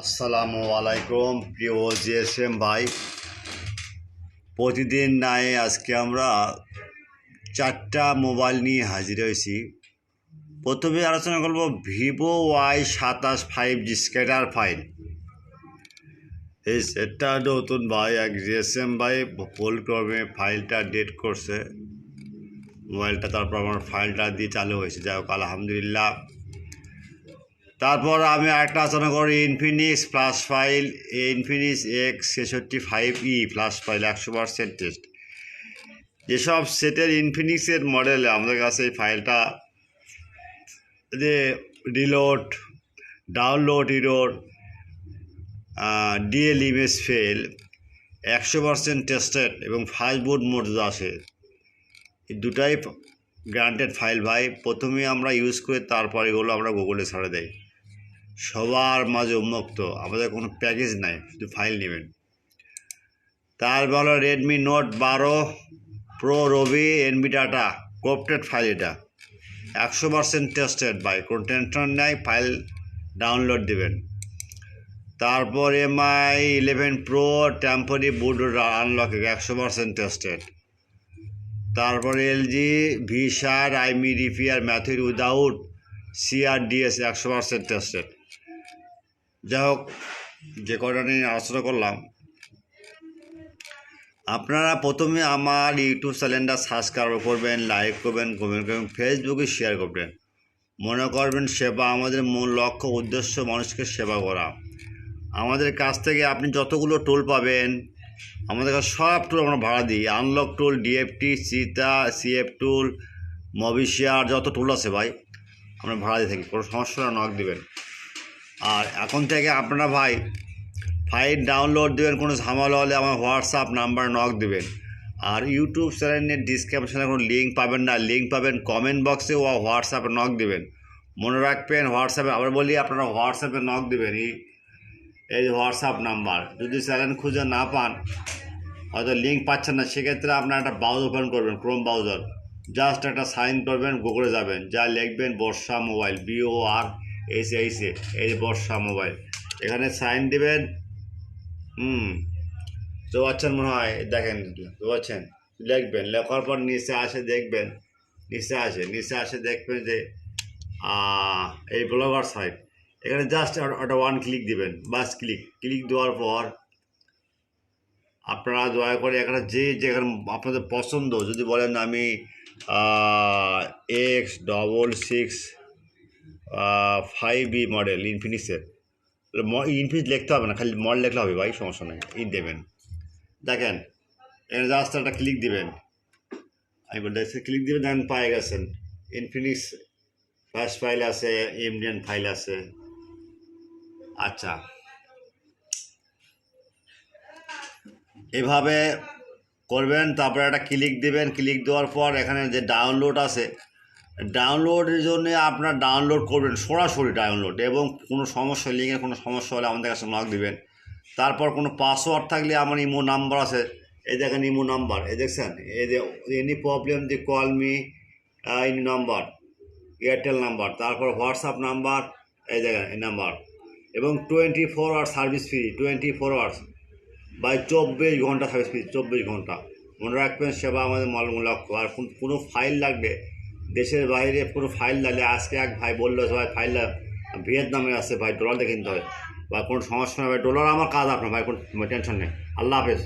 আসসালামু আলাইকুম প্রিয় জিএসএম ভাই। প্রতিদিন নাই আজকে আমরা 4টা মোবাইল নিয়ে হাজির হয়েছি। প্রথমে আলোচনা করব Vivo Y27 5G scatter file. এই সেটটা নতুন ভাই এক জিএসএম ভাই ভুলক্রমে ফাইলটা ডেট করছে মোবাইলটা, তারপর আমার ফাইলটা দিয়ে চালু হয়েছে। যাই হোক আলহামদুলিল্লাহ। তারপর আমি আরেকটা আলোচনা করি Infinix flash file, Infinix X65E flash file 100% test. যেসব সেটের ইনফিনিক্সের মডেলে আমাদের কাছে এই ফাইলটা যে reload, download error, DL image fail 100% tested এবং ফাস্ট বুট মোড আসে, এই দুটাই গ্রান্টেড ফাইল ভাই। প্রথমে আমরা ইউজ করে তারপর এগুলো আমরা গুগলে ছেড়ে দেই। সবার মাঝে উন্মুক্ত, আমাদের কোনো প্যাকেজ নাই, শুধু ফাইল নেবেন। তারপর রেডমি নোট 12 প্রো রবি এনবি ডাটা কপ্টেড ফাইল, এটা 100% টেস্টেড ভাই, কোনো টেনশন নাই, ফাইল ডাউনলোড দেবেন। তারপর MI 11 pro temporary boot unlock 100% tested. তারপরে LG ভিসার IMEI repair method without CRDS 100% tested. যাই হোক, যে কটা নিয়ে আলোচনা করলাম, আপনারা প্রথমে আমার ইউটিউব চ্যানেলটা সাবস্ক্রাইব করবেন, লাইক করবেন, কমেন্ট করবেন, ফেসবুকে শেয়ার করবেন। মনে করবেন সেবা আমাদের মূল লক্ষ্য উদ্দেশ্য মানুষকে সেবা করা। আমাদের কাছ থেকে আপনি যতগুলো টুল পাবেন, আমাদের কাছে সব টুল আমরা ভাড়া দিই। আনলক টুল, DFT, চিতা, CF টুল, মবিশিয়ার, যত টুল আছে ভাই আমরা ভাড়া দিয়ে থাকি। কোনো সমস্যা নক দেবেন। আর এখন থেকে আপনারা ভাই ফাইল ডাউনলোড দেবেন, কোনো ঝামেলা হলে আমার হোয়াটসঅ্যাপ নাম্বার নক দেবেন। আর ইউটিউব চ্যানেলের ডিসক্রিপশনে কোনো লিঙ্ক পাবেন না, লিঙ্ক পাবেন কমেন্ট বক্সে ও হোয়াটসঅ্যাপে নক দেবেন। মনে রাখবেন হোয়াটসঅ্যাপে, আবার বলি আপনারা হোয়াটসঅ্যাপে নক দেবেন। এই হোয়াটসঅ্যাপ নাম্বার, যদি চ্যানেল খুঁজে না পান, হয়তো লিঙ্ক পাচ্ছেন না, সেক্ষেত্রে আপনার একটা ব্রাউজার ওপেন করবেন, ক্রোম ব্রাউজার, জাস্ট একটা সাইন করবেন, গুগলে যাবেন, যা লিখবেন বর্ষা মোবাইল, BORSA, এই বর্ষা মোবাইল, এখানে সাইন দেবেন। তো পাচ্ছেন মনে হয়, দেখেন তো পাচ্ছেন, লিখবেন, লেখার পর নিচে আসে দেখবেন, নিচে আসে দেখবেন যে এই ব্লগার সাইট, এখানে জাস্ট একটা ওয়ান ক্লিক দিবেন, বাস ক্লিক দেওয়ার পর আপনারা দয়া করে এখানে যেখানে আপনাদের পছন্দ, যদি বলেন আমি X66 মডেল ইনফিনিক্সের, ইনফিনিক্স লিখতে হবে না, খালি মডেল লিখলে হবে ভাই, সমস্যা নেই, দেবেন। দেখেন এখানে জাস্ট একটা ক্লিক দিবেন, আমি বলতে ক্লিক দিবেন, দেখেন পায়ে গেছেন ইনফিনিক্স ফ্ল্যাশ ফাইল আছে, ইন্ডিয়ান ফাইল আছে। আচ্ছা, এভাবে করবেন। তারপরে একটা ক্লিক দেবেন, ক্লিক দেওয়ার পর এখানে যে ডাউনলোড আছে, ডাউনলোডের জন্য আপনার ডাউনলোড করবেন, সরাসরি ডাউনলোড, এবং কোনো সমস্যা, লিঙ্কের কোনো সমস্যা হলে আমাদের কাছে নক দিবেন। তারপর কোনো পাসওয়ার্ড থাকলে আমার ইমো নাম্বার আছে, এই দেখেন ইমো নাম্বার, এই দেখছেন, এই যে এনি প্রবলেম যে call me in number, Airtel number, তারপর হোয়াটসঅ্যাপ নাম্বার, এই দেখেন এই নাম্বার, এবং 24 hour service free, 24 hours by 24 ঘন্টা সার্ভিস ফ্রি, 24 ঘন্টা। মনে রাখবেন সেবা আমাদের মূল লক্ষ্য। আর কোনো ফাইল লাগবে, দেশের বাইরে কোনো ফাইল লাগলে, আজকে এক ভাই বললো ভাই ফাইলটা ভিয়েতনামে আছে ভাই, ডলার দেখে কিনতে হয়, বা কোনো সমস্যা নেই ভাই, ডলার আমার কাজ, আপনার ভাই কোনো টেনশন নেই। আল্লাহ হাফেজ।